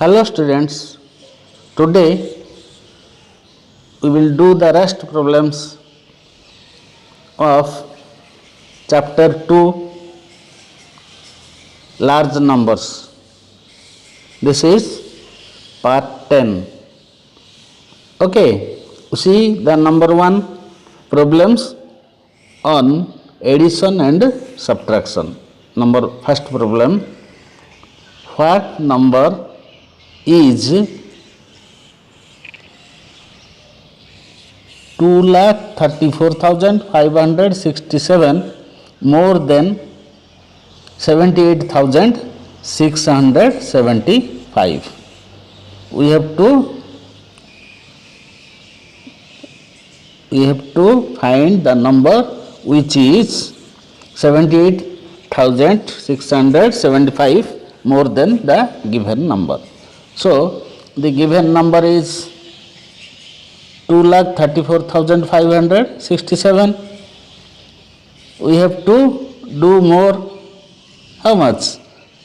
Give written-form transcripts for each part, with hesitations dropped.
Hello students, today we will do the rest problems of chapter 2 large numbers. This is part 10. Okay, see the number 1 problems on addition and subtraction. First problem, what number is 2,34,567 more than 78,675. We have to find the number which is 78,675 more than the given number. So the given number is 2,34,567. We have to do more. How much?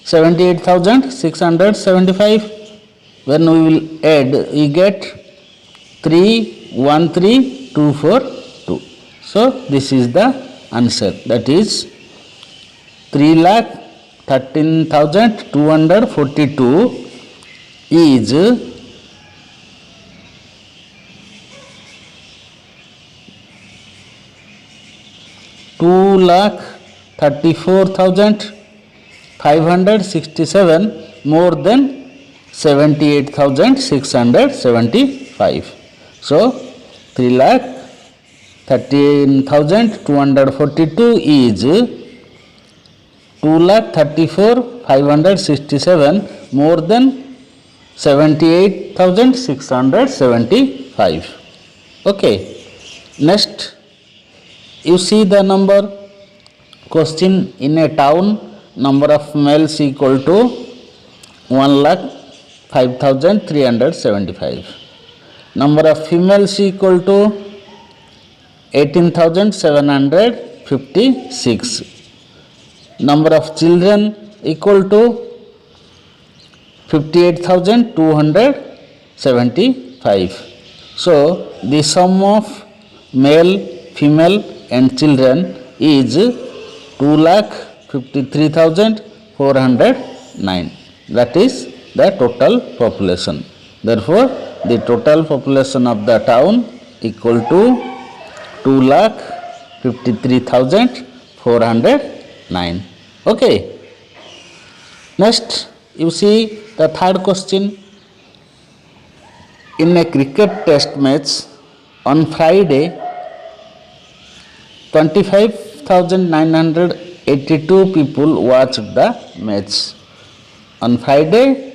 78,675. When we will add, we get 313,242. So this is the answer. That is 3,13,242 is 2,34,567 more than 78,675. So 3,13,242 is 2,34,567 more than 78,675. Okay. Next, you see the number. Question: in a town, number of males equal to 1,05,375. Number of females equal to 18,756. Number of children equal to 58,275. So the sum of male, female and children is 2,53,409. That is the total population. Therefore, the total population of the town equal to 2,53,409. Okay. Next, you see the third question. In a cricket test match on Friday, 25,982 people watched the match. On Friday,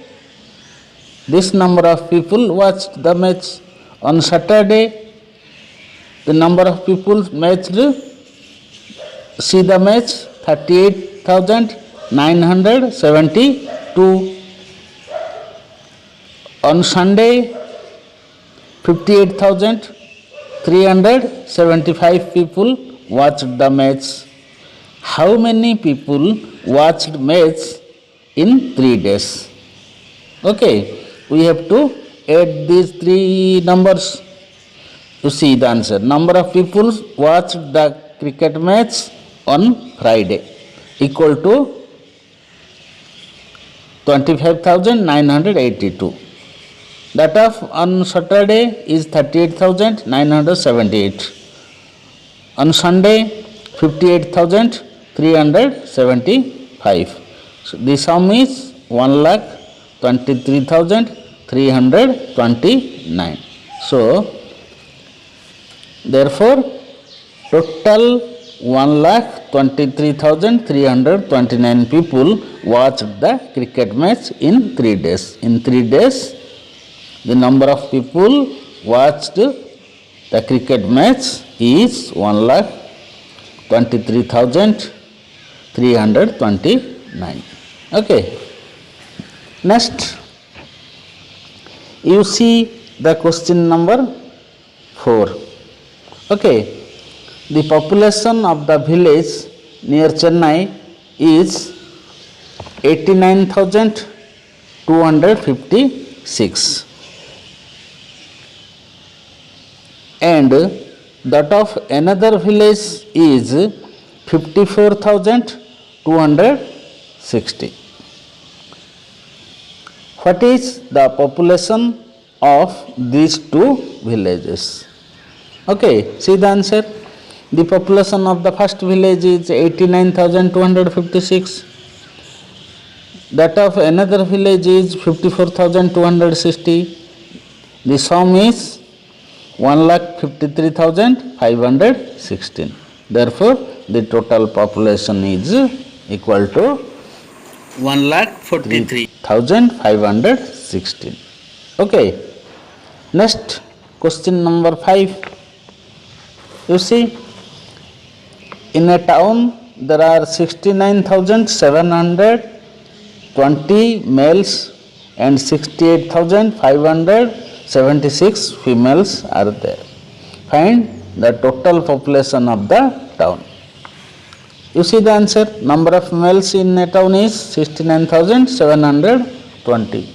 this number of people watched the match. On Saturday, the number of people see the match 38,972. On Sunday, 58,375 people watched the match. How many people watched match in 3 days? Okay, we have to add these three numbers to see the answer. Number of people watched the cricket match on Friday equal to 25,982. That of on Saturday is 38,978. On Sunday, 58,375. So the sum is 1,23,329. So therefore, total 1,23,329 people watched the cricket match in 3 days. In 3 days, the number of people watched the cricket match is 1,23,329. Okay. Next, you see the question number 4. Okay. The population of the village near Chennai is 89,000 256 and that of another village is 54,260. What is the population of these two villages? Okay, see the answer. The population of the first village is 89,256. That of another village is 54,260. The sum is 1,53,516. Therefore, the total population is equal to 1,43,516. Okay. Next, question number 5. You see, in a town there are 69,720 males and 68,576 females are there. Find the total population of the town. You see the answer. Number of males in a town is 69,720.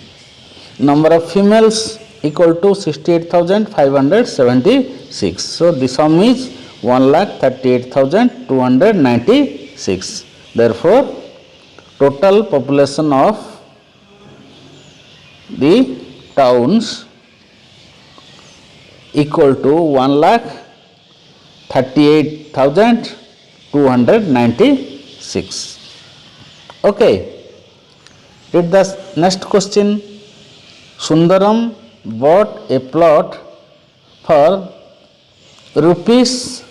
Number of females equal to 68,576. So the sum is 1,38,296. Therefore, total population of the towns equal to 1,38,296. Okay. Read the next question. Sundaram bought a plot for rupees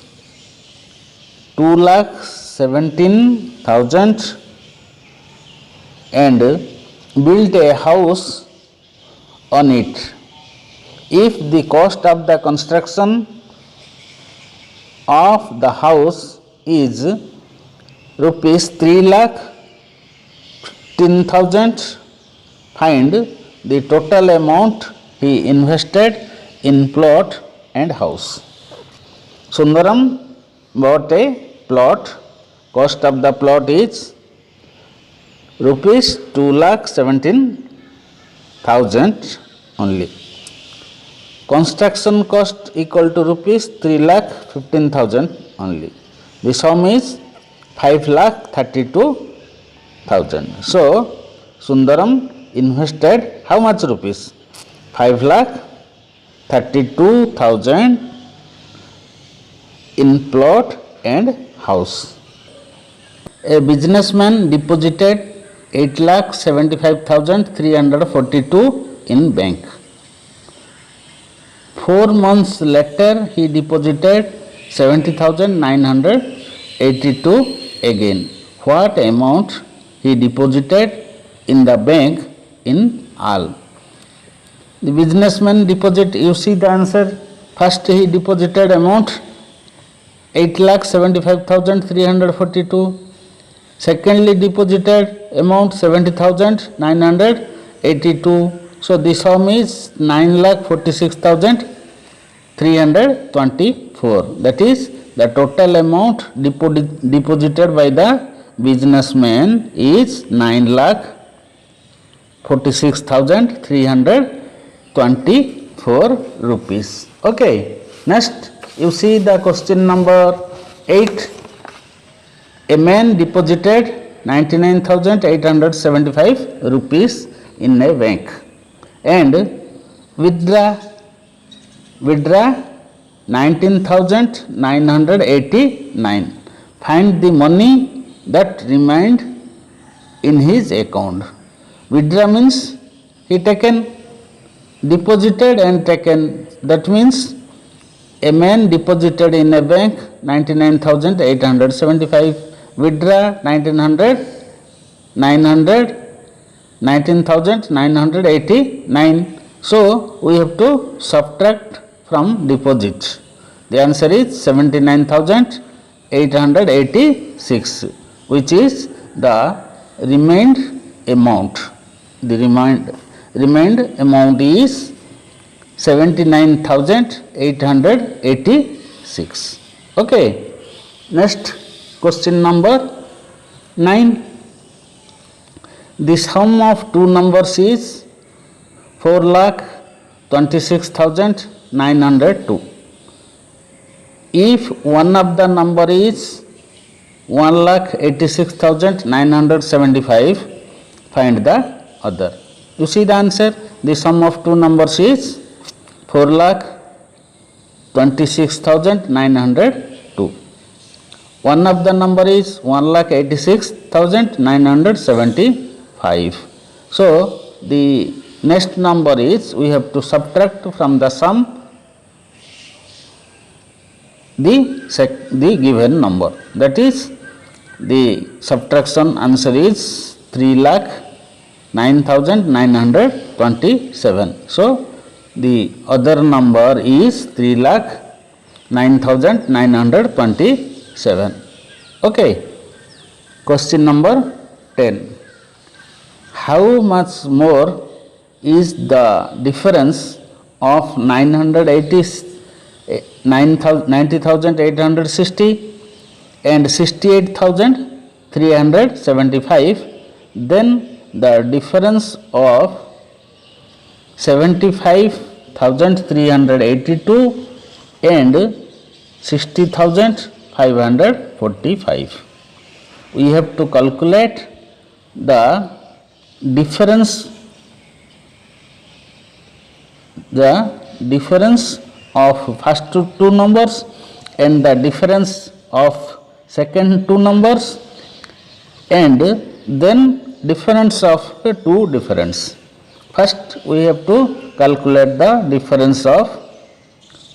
2,17,000 and built a house on it. If the cost of the construction of the house is rupees 3,15,000, find the total amount he invested in plot and house. Sundaram bought a plot. Cost of the plot is rupees 2,17,000 only. Construction cost equal to rupees 3,15,000 only. The sum is 5,32,000. So, Sundaram invested how much rupees? 5,32,000 in plot and house. A businessman deposited 8,75,342 in bank. 4 months later, he deposited 70,982 again. What amount he deposited in the bank in all? The businessman deposit, you see the answer. First he deposited amount 8,75,342. Secondly deposited amount 70,982. So the sum is 9,46,324. That is the total amount deposited by the businessman is 9,46,324 rupees. Okay. Next, you see the question number 8. A man deposited 99,875 rupees in a bank and withdraw 19,989. Find the money that remained in his account. Withdraw means he deposited and taken. That means a man deposited in a bank 99,875. Withdraw 19,989. So we have to subtract from deposit. The answer is 79,886, which is the remained amount. The remained amount is 79,886. Okay. Next, question number 9. The sum of two numbers is 4,26,902. If one of the number is 1,86,975, find the other. You see the answer? The sum of two numbers is 4,26,902. One of the number is 1,86,975. So the next number is, we have to subtract from the sum the given number. That is, the subtraction answer is 3,09,927. So the other number is 3,09,927. Okay. Question number 10. How much more is the difference of 90,860 and 68,375 then the difference of 75,382 and 60,545? We have to calculate the difference of first two numbers and the difference of second two numbers, and then difference of two difference. First we have to calculate the difference of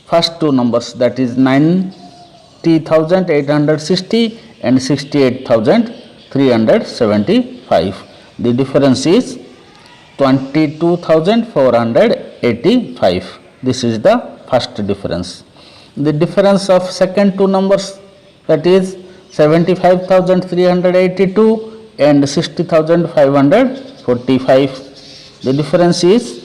first two numbers, that is 90,860 and 68,375. The difference is 22,485. This is the first difference. The difference of second two numbers, that is 75,382 and 60,545. The difference is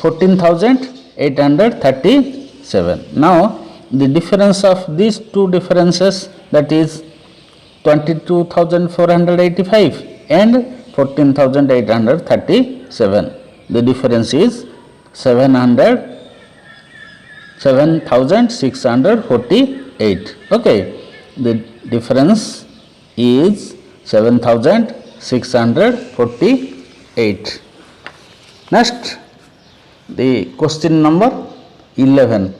14,837. Now the difference of these two differences, that is 22,485 and 14,837. The difference is 7,648. Okay, the difference is 7,648. Next, the question number 11.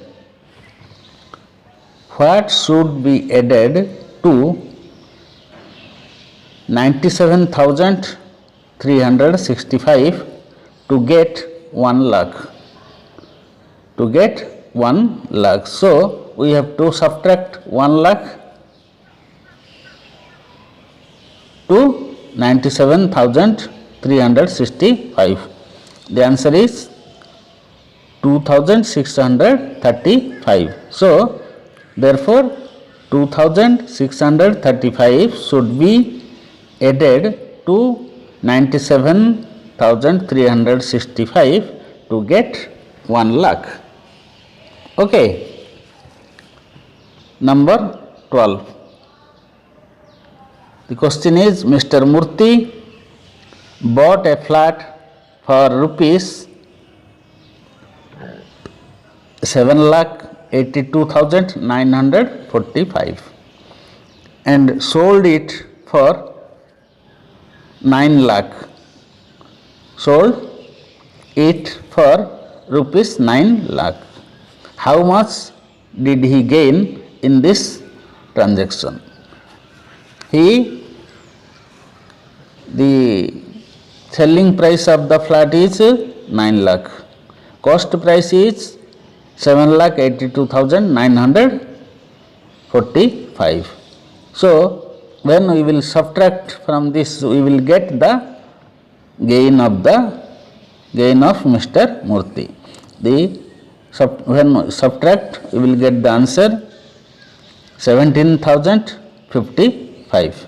What should be added to 97,365 to get 1 lakh? To get 1 lakh. So we have to subtract 1 lakh to 97,365. The answer is 2,635. So therefore 2,635 should be added to 97,365 to get 1 lakh. Okay. Number 12. The question is, Mr. Murthy bought a flat for rupees 7,82,945 and sold it for 9 lakh. Sold it for rupees 9 lakh. How much did he gain in this transaction? The selling price of the flat is 9 lakh. Cost price is 7,82,945. So when we will subtract from this, we will get the gain of Mr. Murthy. When we subtract, we will get the answer 17,055.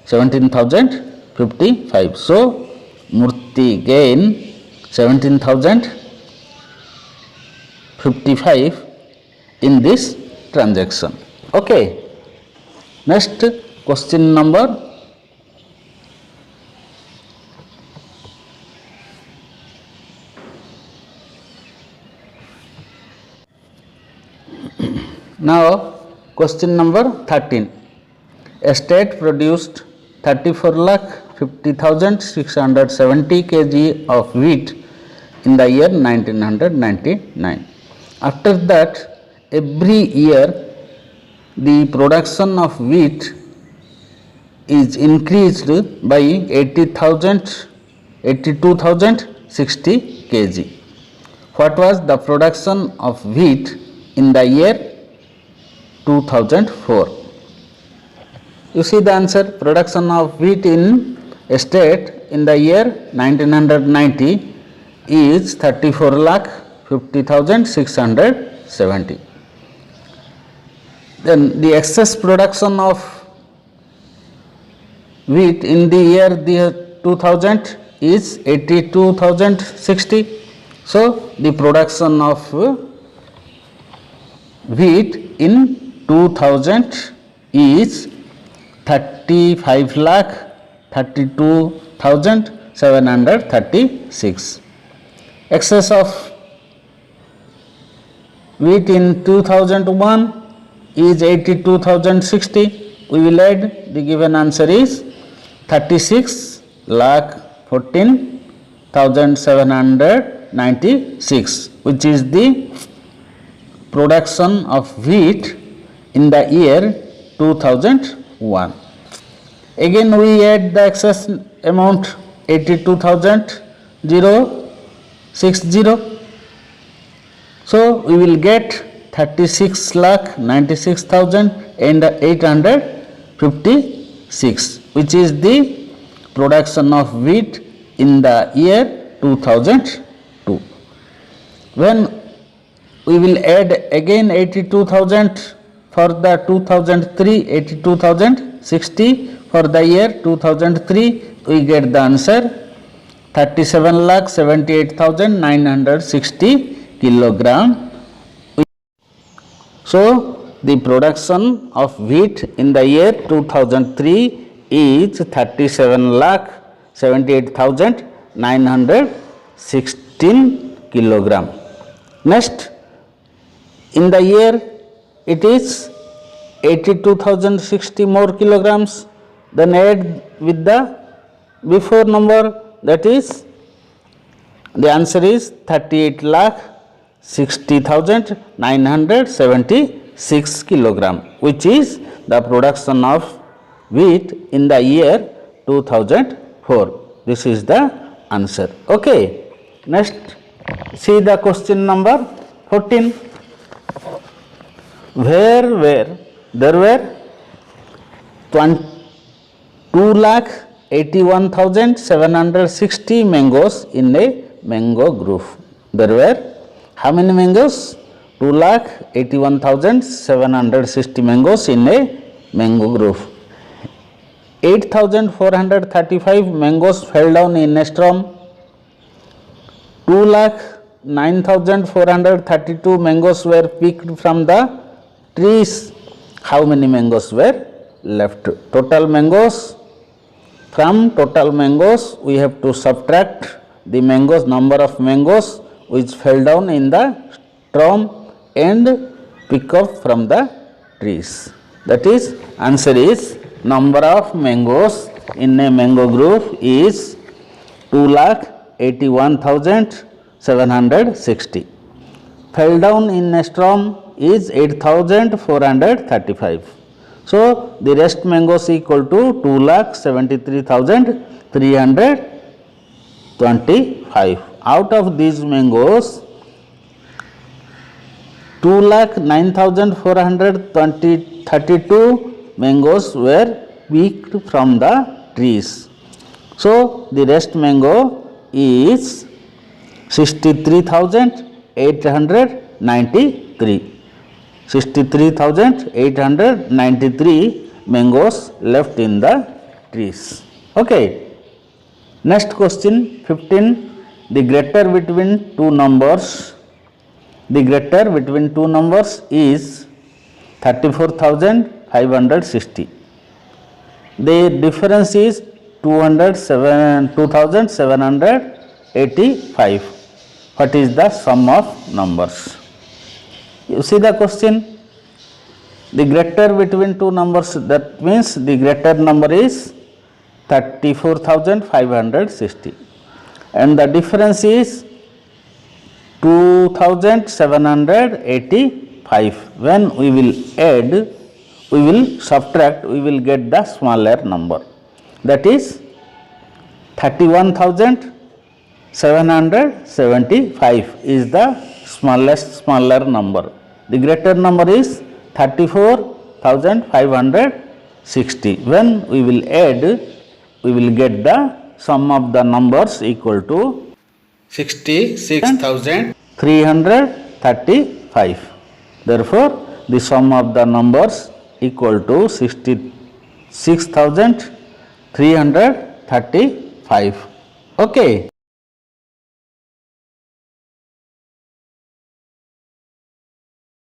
17,055. So Murthy gain 17,055 in this transaction. Okay. Next question number Now question number 13. A state produced 34,50,670 kg of wheat in the year 1999. After that, every year the production of wheat is increased by 82,060 kg. What was the production of wheat in the year 2004? You see the answer. Production of wheat in a state in the year 1990 is 34,50,670. Then the excess production of wheat in the year 2000 is 82,060. So the production of wheat in 2000 is 35,32,736. Excess of wheat in 2001 is 82,060. We will add, the given answer is 36,14,796, which is the production of wheat in the year 2001. Again we add the excess amount 82,060. So we will get 36,96,856, which is the production of wheat in the year 2002. When we will add again 82,000 for the 2003, 82,060 for the year 2003, we get the answer 37,78,960 kilogram. So the production of wheat in the year 2003 is 37,78,916 kilogram. Next, in the year it is 82,060 more kilograms. Then add with the before number, that is the answer is 38,60,976 kilogram, which is the production of wheat in the year 2004. This is the answer. Okay. Next, see the question number 14. There were 2,81,760 mangoes in a mango grove. There were how many mangoes? 2,81,760 mangoes in a mango grove. 8,435 mangoes fell down in a storm. 2,09,432 mangoes were picked from the trees. How many mangoes were left? Total mangoes. From total mangoes we have to subtract the mangoes, number of mangoes which fell down in the storm and pick up from the trees. That is, answer is number of mangoes in a mango grove is 2,81,760. Fell down in a storm is 8,435. So the rest mangoes equal to 2,73,325. Out of these mangoes, 2,09,432 mangoes were picked from the trees. So the rest mango is 63,893. 63,893 mangoes left in the trees. Okay. Next question 15. The greater between two numbers. The greater between two numbers is 34,560. The difference is 2,785. What is the sum of numbers? You see the question. The greater between two numbers, that means the greater number is 34,560 and the difference is 2,785. When we will add, we will subtract, we will get the smaller number, that is 31,775 is the smaller number. The greater number is 34,560. When we will add, we will get the sum of the numbers equal to 66,335. Therefore, the sum of the numbers equal to 66,335. Okay.